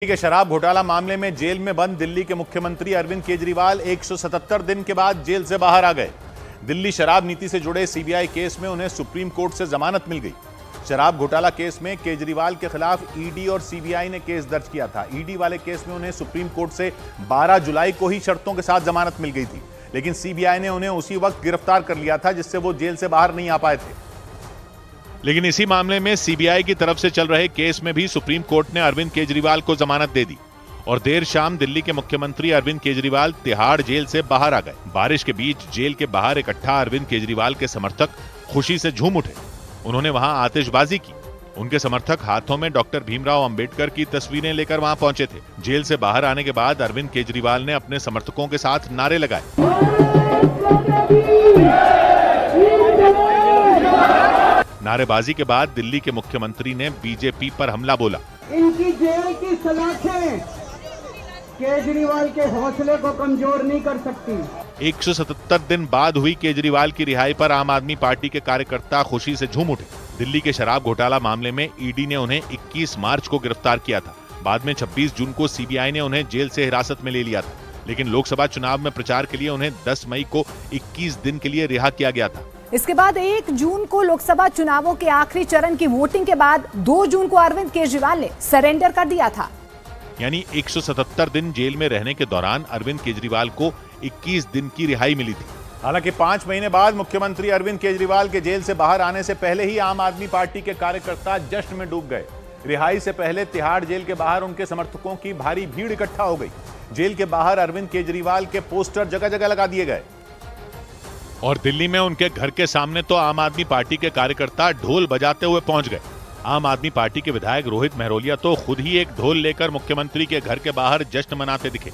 के शराब घोटाला मामले में जेल में बंद दिल्ली के मुख्यमंत्री अरविंद केजरीवाल 177 दिन के बाद जेल से बाहर आ गए। दिल्ली शराब नीति से जुड़े सीबीआई केस में उन्हें सुप्रीम कोर्ट से जमानत मिल गई। शराब घोटाला केस में केजरीवाल के खिलाफ ईडी और सीबीआई ने केस दर्ज किया था। ईडी वाले केस में उन्हें सुप्रीम कोर्ट से 12 जुलाई को ही शर्तों के साथ जमानत मिल गई थी, लेकिन सीबीआई ने उन्हें उसी वक्त गिरफ्तार कर लिया था, जिससे वो जेल से बाहर नहीं आ पाए थे। लेकिन इसी मामले में सीबीआई की तरफ से चल रहे केस में भी सुप्रीम कोर्ट ने अरविंद केजरीवाल को जमानत दे दी और देर शाम दिल्ली के मुख्यमंत्री अरविंद केजरीवाल तिहाड़ जेल से बाहर आ गए। बारिश के बीच जेल के बाहर इकट्ठा अरविंद केजरीवाल के समर्थक खुशी से झूम उठे। उन्होंने वहां आतिशबाजी की। उनके समर्थक हाथों में डॉक्टर भीमराव अंबेडकर की तस्वीरें लेकर वहां पहुंचे थे। जेल से बाहर आने के बाद अरविंद केजरीवाल ने अपने समर्थकों के साथ नारे लगाए। नारेबाजी के बाद दिल्ली के मुख्यमंत्री ने बीजेपी पर हमला बोला। इनकी जेल की सलाखें केजरीवाल के हौसले को कमजोर नहीं कर सकती। 177 दिन बाद हुई केजरीवाल की रिहाई पर आम आदमी पार्टी के कार्यकर्ता खुशी से झूम उठे। दिल्ली के शराब घोटाला मामले में ईडी ने उन्हें 21 मार्च को गिरफ्तार किया था। बाद में 26 जून को सीबीआई ने उन्हें जेल से हिरासत में ले लिया था, लेकिन लोकसभा चुनाव में प्रचार के लिए उन्हें 10 मई को 21 दिन के लिए रिहा किया गया था। इसके बाद 1 जून को लोकसभा चुनावों के आखिरी चरण की वोटिंग के बाद 2 जून को अरविंद केजरीवाल ने सरेंडर कर दिया था। यानी 177 दिन जेल में रहने के दौरान अरविंद केजरीवाल को 21 दिन की रिहाई मिली थी। हालांकि 5 महीने बाद मुख्यमंत्री अरविंद केजरीवाल के जेल से बाहर आने से पहले ही आम आदमी पार्टी के कार्यकर्ता जश्न में डूब गए। रिहाई से पहले तिहाड़ जेल के बाहर उनके समर्थकों की भारी भीड़ इकट्ठा हो गई। जेल के बाहर अरविंद केजरीवाल के पोस्टर जगह जगह लगा दिए गए और दिल्ली में उनके घर के सामने तो आम आदमी पार्टी के कार्यकर्ता ढोल बजाते हुए पहुंच गए। आम आदमी पार्टी के विधायक रोहित महरोलिया तो खुद ही एक ढोल लेकर मुख्यमंत्री के घर के बाहर जश्न मनाते दिखे।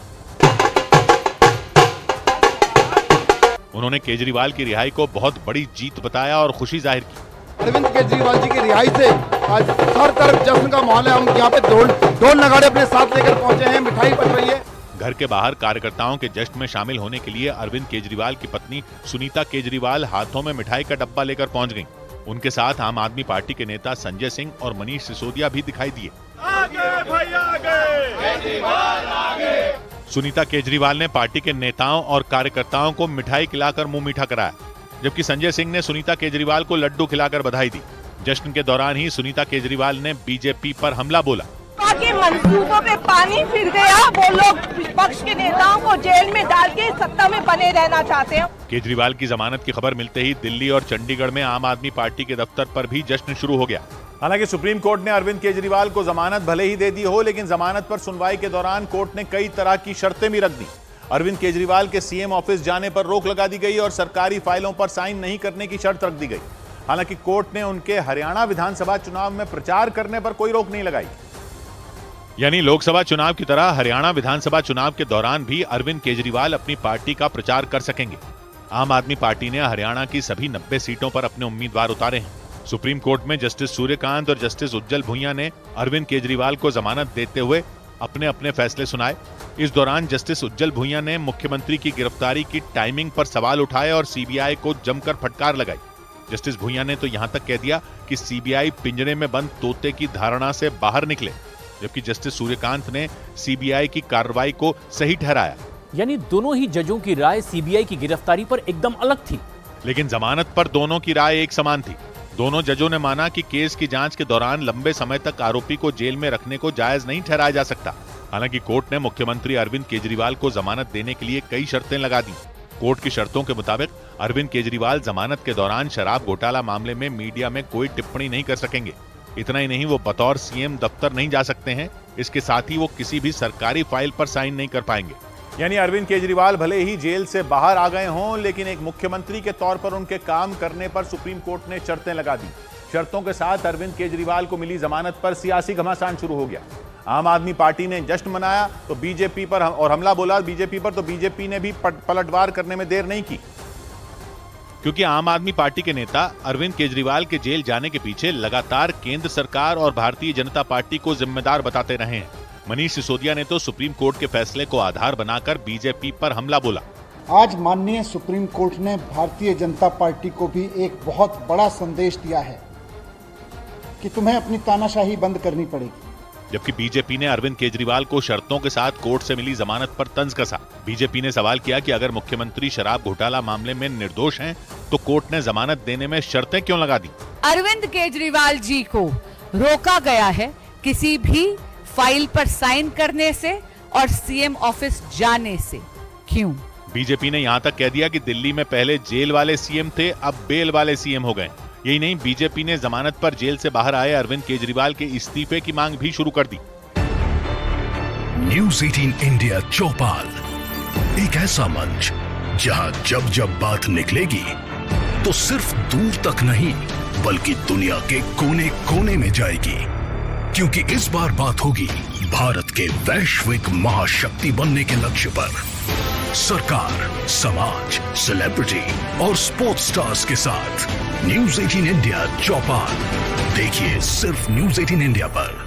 उन्होंने केजरीवाल की रिहाई को बहुत बड़ी जीत बताया और खुशी जाहिर की। अरविंद केजरीवाल जी की रिहाई से आज हर तरफ जश्न का माहौल है। हम यहाँ पे ढोल नगाड़े अपने साथ लेकर पहुंचे हैं, मिठाई बन रही है। घर के बाहर कार्यकर्ताओं के जश्न में शामिल होने के लिए अरविंद केजरीवाल की पत्नी सुनीता केजरीवाल हाथों में मिठाई का डब्बा लेकर पहुंच गईं। उनके साथ आम आदमी पार्टी के नेता संजय सिंह और मनीष सिसोदिया भी दिखाई दिए। आगे भाई आगे, केजरीवाल आगे। सुनीता केजरीवाल ने पार्टी के नेताओं और कार्यकर्ताओं को मिठाई खिलाकर मुंह मीठा कराया, जबकि संजय सिंह ने सुनीता केजरीवाल को लड्डू खिलाकर बधाई दी। जश्न के दौरान ही सुनीता केजरीवाल ने बीजेपी पर हमला बोला। के मंसूबों पे पानी फिर गया। वो लोग विपक्ष के नेताओं को जेल में डाल के सत्ता में बने रहना चाहते हैं। केजरीवाल की जमानत की खबर मिलते ही दिल्ली और चंडीगढ़ में आम आदमी पार्टी के दफ्तर पर भी जश्न शुरू हो गया। हालांकि सुप्रीम कोर्ट ने अरविंद केजरीवाल को जमानत भले ही दे दी हो, लेकिन जमानत पर सुनवाई के दौरान कोर्ट ने कई तरह की शर्तें भी रख दी। अरविंद केजरीवाल के सीएम ऑफिस जाने पर रोक लगा दी गई और सरकारी फाइलों पर साइन नहीं करने की शर्त रख दी गई। हालांकि कोर्ट ने उनके हरियाणा विधानसभा चुनाव में प्रचार करने पर कोई रोक नहीं लगाई। यानी लोकसभा चुनाव की तरह हरियाणा विधानसभा चुनाव के दौरान भी अरविंद केजरीवाल अपनी पार्टी का प्रचार कर सकेंगे। आम आदमी पार्टी ने हरियाणा की सभी 90 सीटों पर अपने उम्मीदवार उतारे हैं। सुप्रीम कोर्ट में जस्टिस सूर्यकांत और जस्टिस उज्जवल भुइयां ने अरविंद केजरीवाल को जमानत देते हुए अपने अपने फैसले सुनाए। इस दौरान जस्टिस उज्जवल भुइयां ने मुख्यमंत्री की गिरफ्तारी की टाइमिंग पर सवाल उठाए और सीबीआई को जमकर फटकार लगाई। जस्टिस भुइयां ने तो यहां तक कह दिया कि सीबीआई पिंजरे में बंद तोते की धारणा से बाहर निकले, जबकि जस्टिस सूर्यकांत ने सीबीआई की कार्रवाई को सही ठहराया। यानी दोनों ही जजों की राय सीबीआई की गिरफ्तारी पर एकदम अलग थी, लेकिन जमानत पर दोनों की राय एक समान थी। दोनों जजों ने माना कि केस की जांच के दौरान लंबे समय तक आरोपी को जेल में रखने को जायज नहीं ठहराया जा सकता। हालांकि कोर्ट ने मुख्यमंत्री अरविंद केजरीवाल को जमानत देने के लिए कई शर्तें लगा दी। कोर्ट की शर्तों के मुताबिक अरविंद केजरीवाल जमानत के दौरान शराब घोटाला मामले में मीडिया में कोई टिप्पणी नहीं कर सकेंगे। इतना ही नहीं, वो बतौर सीएम दफ्तर नहीं जा सकते हैं। इसके साथ ही वो किसी भी सरकारी फाइल पर साइन नहीं कर पाएंगे। यानी अरविंद केजरीवाल भले ही जेल से बाहर आ गए हों, लेकिन एक मुख्यमंत्री के तौर पर उनके काम करने पर सुप्रीम कोर्ट ने शर्तें लगा दी। शर्तों के साथ अरविंद केजरीवाल को मिली जमानत पर सियासी घमासान शुरू हो गया। आम आदमी पार्टी ने जश्न मनाया तो बीजेपी पर और हमला बोला बीजेपी पर, तो बीजेपी ने भी पलटवार करने में देर नहीं की, क्योंकि आम आदमी पार्टी के नेता अरविंद केजरीवाल के जेल जाने के पीछे लगातार केंद्र सरकार और भारतीय जनता पार्टी को जिम्मेदार बताते रहे हैं। मनीष सिसोदिया ने तो सुप्रीम कोर्ट के फैसले को आधार बनाकर बीजेपी पर हमला बोला। आज माननीय सुप्रीम कोर्ट ने भारतीय जनता पार्टी को भी एक बहुत बड़ा संदेश दिया है कि तुम्हें अपनी तानाशाही बंद करनी पड़ेगी। जबकि बीजेपी ने अरविंद केजरीवाल को शर्तों के साथ कोर्ट से मिली जमानत पर तंज कसा। बीजेपी ने सवाल किया कि अगर मुख्यमंत्री शराब घोटाला मामले में निर्दोष हैं, तो कोर्ट ने जमानत देने में शर्तें क्यों लगा दी? अरविंद केजरीवाल जी को रोका गया है किसी भी फाइल पर साइन करने से और सीएम ऑफिस जाने से। क्यों? बीजेपी ने यहां तक कह दिया कि दिल्ली में पहले जेल वाले सीएम थे, अब बेल वाले सीएम हो गए। यही नहीं, बीजेपी ने जमानत पर जेल से बाहर आए अरविंद केजरीवाल के इस्तीफे की मांग भी शुरू कर दी। न्यूज़ 18 इंडिया चौपाल, एक ऐसा मंच जहां जब जब बात निकलेगी तो सिर्फ दूर तक नहीं बल्कि दुनिया के कोने कोने में जाएगी, क्योंकि इस बार बात होगी भारत के वैश्विक महाशक्ति बनने के लक्ष्य पर। सरकार, समाज, सेलिब्रिटी और स्पोर्ट्स स्टार्स के साथ न्यूज़ 18 इंडिया चौपाल देखिए सिर्फ न्यूज़ 18 इंडिया पर।